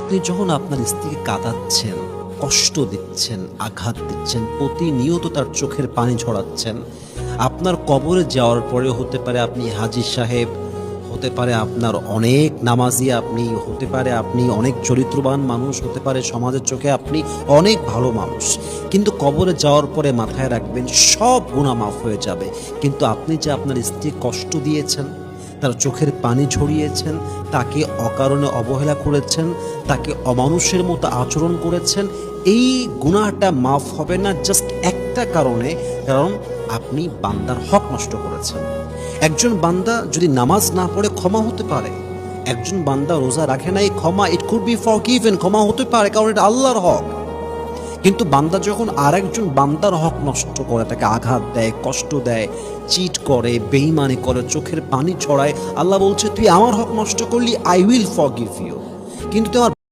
আপনি যখন আপনার স্ত্রীকে কাঁদাচ্ছেন, কষ্ট দিচ্ছেন, আঘাত দিচ্ছেন, প্রতিনিয়ত তার চোখের পানি ঝরাচ্ছেন, আপনার কবরে যাওয়ার পরে হতে পারে আপনি হাজী সাহেব, হতে পারে আপনার অনেক নামাজি, আপনি হতে পারে আপনি অনেক চরিত্রবান মানুষ, হতে পারে সমাজের চোখে আপনি অনেক ভালো মানুষ, কিন্তু কবরে যাওয়ার পরে মাথায় রাখবেন সব গুনাহ মাফ হয়ে যাবে। কিন্তু আপনি যে আপনার স্ত্রী কষ্ট দিয়েছেন, তার চোখের পানি ঝরিয়েছেন, তাকে অকারণে অবহেলা করেছেন, তাকে অমানুষের মতো আচরণ করেছেন, এই গুনাহটা মাফ হবে না জাস্ট একটা কারণে, কারণ আপনি বান্দার হক নষ্ট করেছেন। একজন বান্দা যদি নামাজ না পড়ে ক্ষমা হতে পারে, একজন বান্দা রোজা রাখে নাই, ক্ষমা, ইট কুড বি ফরগিভেন, ক্ষমা হতে পারে, কারণ এটা আল্লাহর হক। কিন্তু বান্দা যখন আরেকজন বান্দার হক নষ্ট করে, তাকে আঘাত দেয়, কষ্ট দেয়, চিট করে, বেঈমানি করে, চোখের পানি ছড়ায়, আল্লাহ বলছে তুই আমার হক নষ্ট করলি, আই উইল ফরগিভ ইউ, কিন্তু তুই আমার